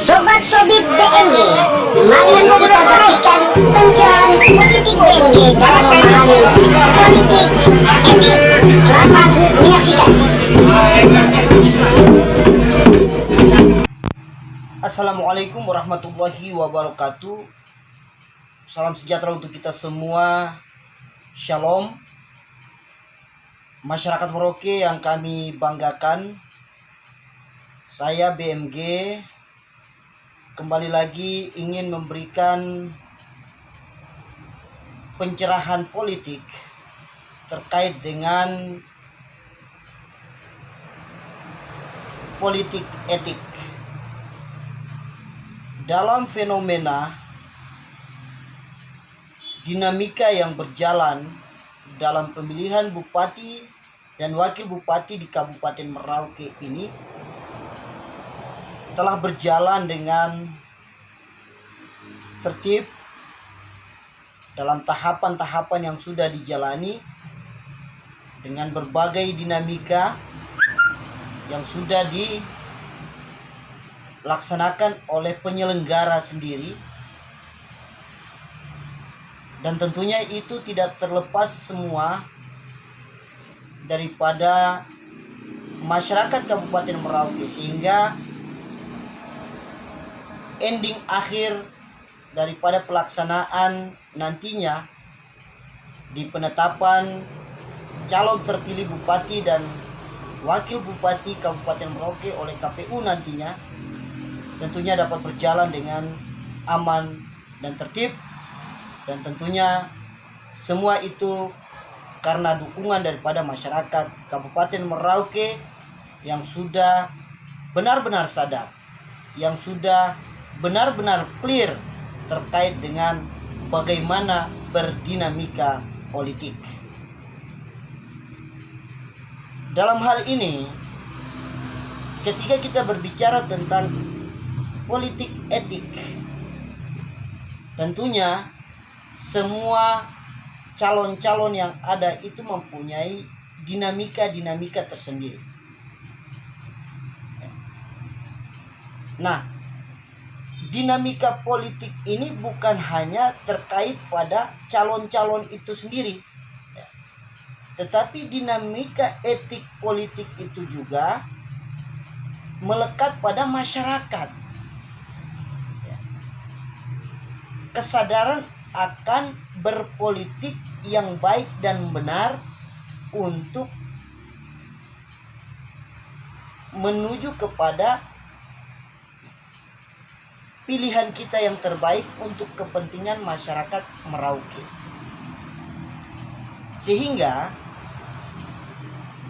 Sobat Sobib BMG, mari kita saksikan pencerahan politik BMG dalam memahami politik etik. Selamat menyaksikan. Assalamualaikum warahmatullahi wabarakatuh. Salam sejahtera untuk kita semua. Shalom. Masyarakat Merauke yang kami banggakan, saya BMG kembali lagi ingin memberikan pencerahan politik terkait dengan politik etik. Dalam fenomena dinamika yang berjalan dalam pemilihan bupati dan wakil bupati di Kabupaten Merauke ini telah berjalan dengan tertib dalam tahapan-tahapan yang sudah dijalani dengan berbagai dinamika yang sudah dilaksanakan oleh penyelenggara sendiri, dan tentunya itu tidak terlepas semua daripada masyarakat Kabupaten Merauke, sehingga ending akhir daripada pelaksanaan nantinya di penetapan calon terpilih bupati dan wakil bupati Kabupaten Merauke oleh KPU nantinya tentunya dapat berjalan dengan aman dan tertib, dan tentunya semua itu karena dukungan daripada masyarakat Kabupaten Merauke yang sudah benar-benar sadar, yang sudah benar-benar clear terkait dengan bagaimana berdinamika politik. Dalam hal ini, ketika kita berbicara tentang politik etik, tentunya semua calon-calon yang ada itu mempunyai dinamika-dinamika tersendiri. Nah, dinamika politik ini bukan hanya terkait pada calon-calon itu sendiri, tetapi dinamika etik politik itu juga melekat pada masyarakat. Kesadaran akan berpolitik yang baik dan benar untuk menuju kepada pilihan kita yang terbaik untuk kepentingan masyarakat Merauke. Sehingga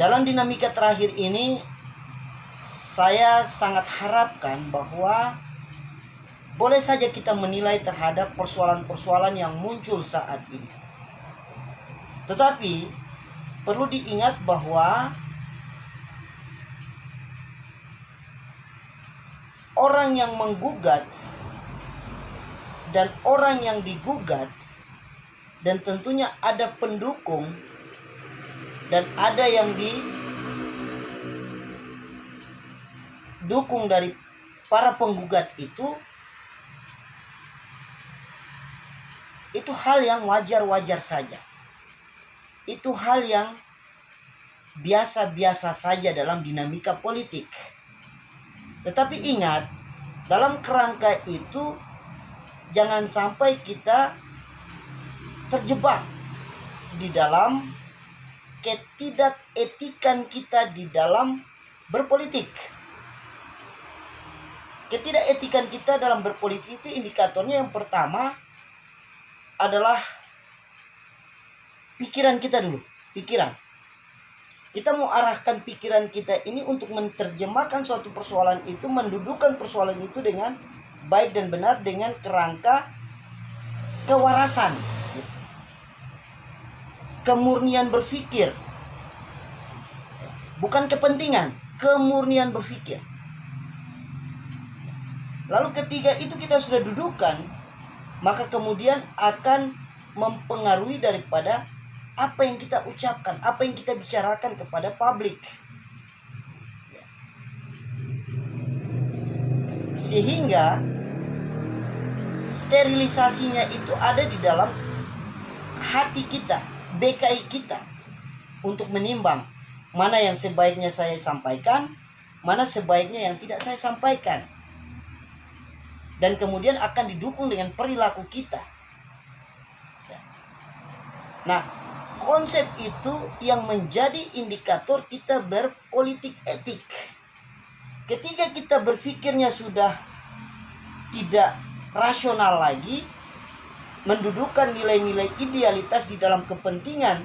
dalam dinamika terakhir ini saya sangat harapkan bahwa boleh saja kita menilai terhadap persoalan-persoalan yang muncul saat ini. Tetapi perlu diingat bahwa orang yang menggugat dan orang yang digugat, dan tentunya ada pendukung dan ada yang didukung dari para penggugat itu hal yang wajar-wajar saja. Itu hal yang biasa-biasa saja dalam dinamika politik. Tetapi ingat, dalam kerangka itu jangan sampai kita terjebak di dalam ketidaketikan kita di dalam berpolitik. Ketidaketikan kita dalam berpolitik itu indikatornya yang pertama adalah pikiran kita dulu. Pikiran. Kita mau arahkan pikiran kita ini untuk menerjemahkan suatu persoalan itu, mendudukan persoalan itu dengan baik dan benar dengan kerangka kewarasan, kemurnian berpikir, bukan kepentingan, kemurnian berpikir. Lalu ketika itu kita sudah dudukan, maka kemudian akan mempengaruhi daripada apa yang kita ucapkan, apa yang kita bicarakan kepada publik. sehingga sterilisasinya itu ada di dalam hati kita, BKI kita, untuk menimbang mana yang sebaiknya saya sampaikan, mana sebaiknya yang tidak saya sampaikan, dan kemudian akan didukung dengan perilaku kita. Nah, konsep itu yang menjadi indikator kita berpolitik etik. Ketika kita berpikirnya sudah tidak rasional lagi, mendudukan nilai-nilai idealitas di dalam kepentingan,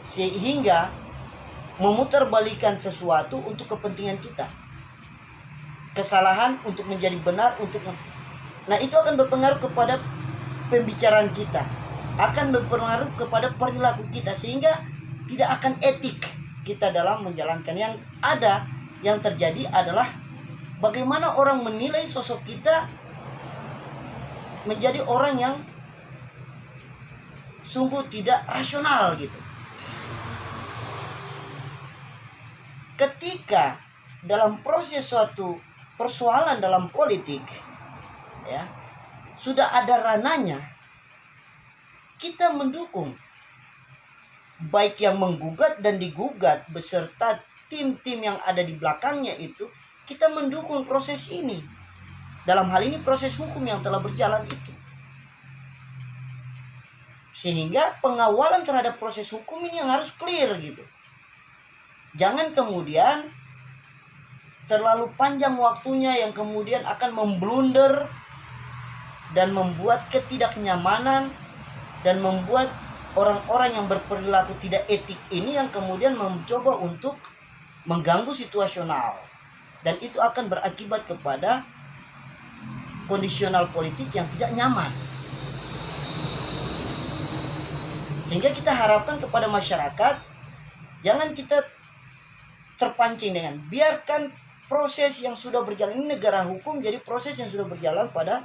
sehingga memutarbalikan sesuatu untuk kepentingan kita, kesalahan untuk menjadi benar, nah itu akan berpengaruh kepada pembicaraan kita, akan berpengaruh kepada perilaku kita, sehingga tidak akan etik kita dalam menjalankan. Yang terjadi adalah bagaimana orang menilai sosok kita menjadi orang yang sungguh tidak rasional gitu. Ketika dalam proses suatu persoalan dalam politik, ya, sudah ada rananya, kita mendukung, baik yang menggugat dan digugat beserta tim-tim yang ada di belakangnya itu, kita mendukung proses ini. Dalam hal ini proses hukum yang telah berjalan itu. Sehingga pengawalan terhadap proses hukum ini yang harus clear gitu. Jangan kemudian terlalu panjang waktunya yang kemudian akan memblunder dan membuat ketidaknyamanan dan membuat orang-orang yang berperilaku tidak etik ini yang kemudian mencoba untuk mengganggu situasional, dan itu akan berakibat kepada kondisional politik yang tidak nyaman. Sehingga kita harapkan kepada masyarakat, jangan kita terpancing dengan biarkan proses yang sudah berjalan, ini negara hukum, jadi proses yang sudah berjalan pada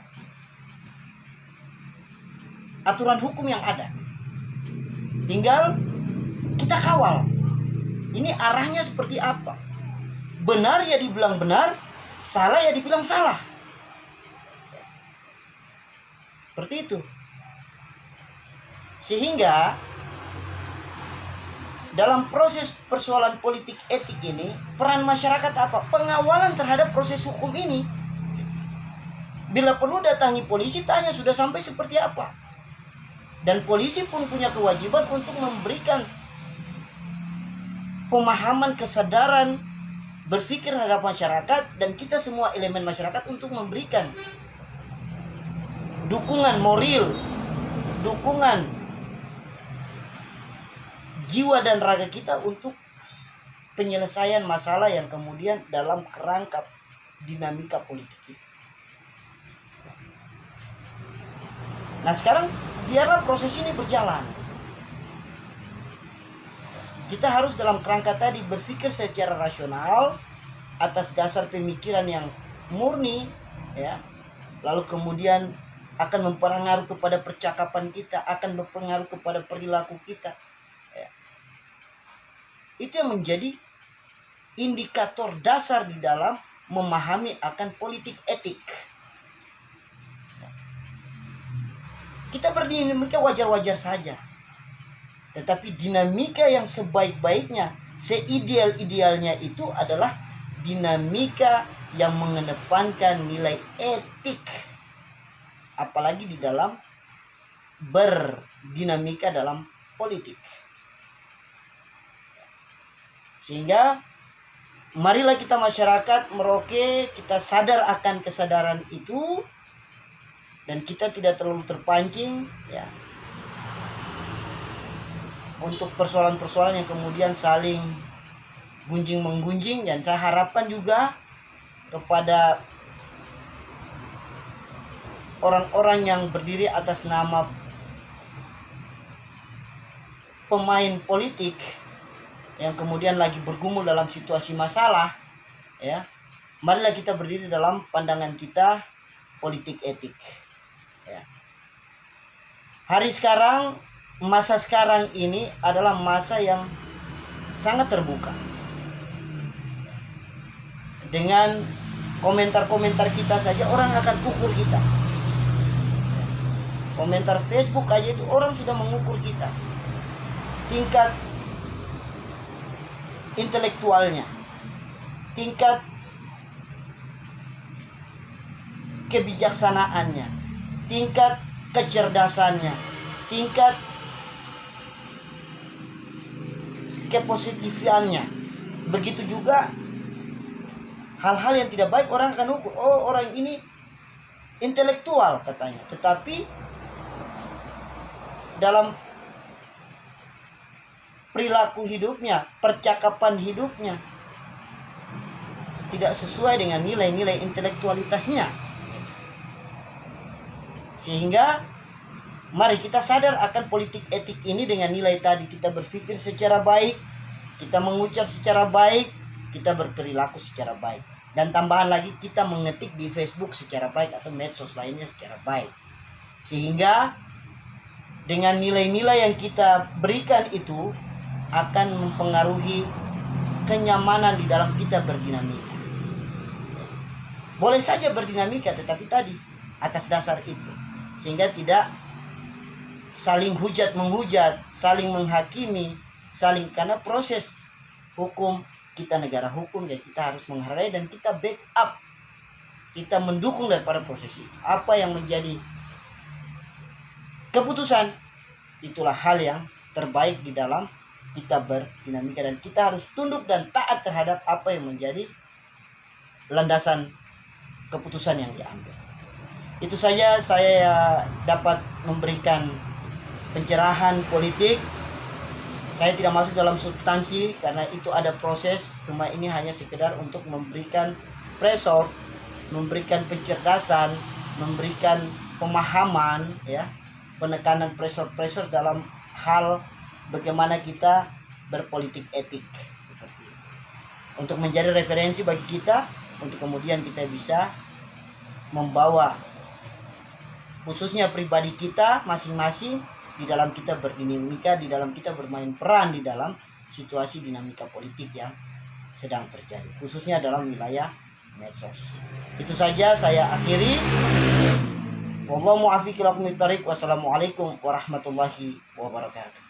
aturan hukum yang ada, tinggal kita kawal ini arahnya seperti apa. Benar ya dibilang benar, salah ya dibilang salah, seperti itu. Sehingga dalam proses persoalan politik etik ini, peran masyarakat apa? Pengawalan terhadap proses hukum ini. Bila perlu datangi polisi, tanya sudah sampai seperti apa. Dan polisi pun punya kewajiban untuk memberikan pemahaman, kesadaran, berpikir terhadap masyarakat, dan kita semua elemen masyarakat untuk memberikan dukungan moral, dukungan jiwa dan raga kita untuk penyelesaian masalah yang kemudian dalam kerangka dinamika politik itu. Nah sekarang biarlah proses ini berjalan. Kita harus dalam kerangka tadi berpikir secara rasional atas dasar pemikiran yang murni, ya. Lalu kemudian akan mempengaruhi kepada percakapan kita, akan berpengaruh kepada perilaku kita. Ya. Itu yang menjadi indikator dasar di dalam memahami akan politik etik. Kita berdinamika wajar-wajar saja. Tetapi dinamika yang sebaik-baiknya, seideal-idealnya itu adalah dinamika yang mengedepankan nilai etik. Apalagi di dalam berdinamika dalam politik. Sehingga marilah kita masyarakat Merauke, kita sadar akan kesadaran itu, dan kita tidak terlalu terpancing, ya, untuk persoalan-persoalan yang kemudian saling gunjing-menggunjing. Dan saya harapkan juga kepada orang-orang yang berdiri atas nama pemain politik yang kemudian lagi bergumul dalam situasi masalah, ya, marilah kita berdiri dalam pandangan kita politik etik, ya. Hari sekarang, masa sekarang ini adalah masa yang sangat terbuka dengan komentar-komentar kita saja orang akan ukur kita. Komentar Facebook aja itu orang sudah mengukur kita, tingkat intelektualnya, tingkat kebijaksanaannya, tingkat kecerdasannya, tingkat kepositifannya. Begitu juga hal-hal yang tidak baik orang akan ukur, oh orang ini intelektual katanya, tetapi dalam perilaku hidupnya, percakapan hidupnya tidak sesuai dengan nilai-nilai intelektualitasnya. Sehingga mari kita sadar akan politik etik ini dengan nilai tadi. Kita berpikir secara baik, kita mengucap secara baik, kita berperilaku secara baik. Dan tambahan lagi, kita mengetik di Facebook secara baik atau medsos lainnya secara baik. Sehingga dengan nilai-nilai yang kita berikan itu akan mempengaruhi kenyamanan di dalam kita berdinamika. Boleh saja berdinamika, tetapi tadi atas dasar itu, sehingga tidak saling hujat menghujat, saling menghakimi, karena proses hukum kita negara hukum, dan kita harus menghargai dan kita backup, kita mendukung daripada proses itu. Apa yang menjadi keputusan, itulah hal yang terbaik di dalam kita berdinamika, dan kita harus tunduk dan taat terhadap apa yang menjadi landasan keputusan yang diambil. Itu saja saya dapat memberikan pencerahan politik. Saya tidak masuk dalam substansi karena itu ada proses, cuma ini hanya sekedar untuk memberikan pressure, memberikan pencerdasan, memberikan pemahaman, ya, penekanan pressure dalam hal bagaimana kita berpolitik etik, seperti itu. Untuk menjadi referensi bagi kita, untuk kemudian kita bisa membawa khususnya pribadi kita masing-masing di dalam kita berdinamika, di dalam kita bermain peran di dalam situasi dinamika politik yang sedang terjadi, khususnya dalam wilayah medsos. Itu saja saya akhiri. Wallahu muwaffiq ila aqwamit thoriq. Wassalamualaikum warahmatullahi wabarakatuh.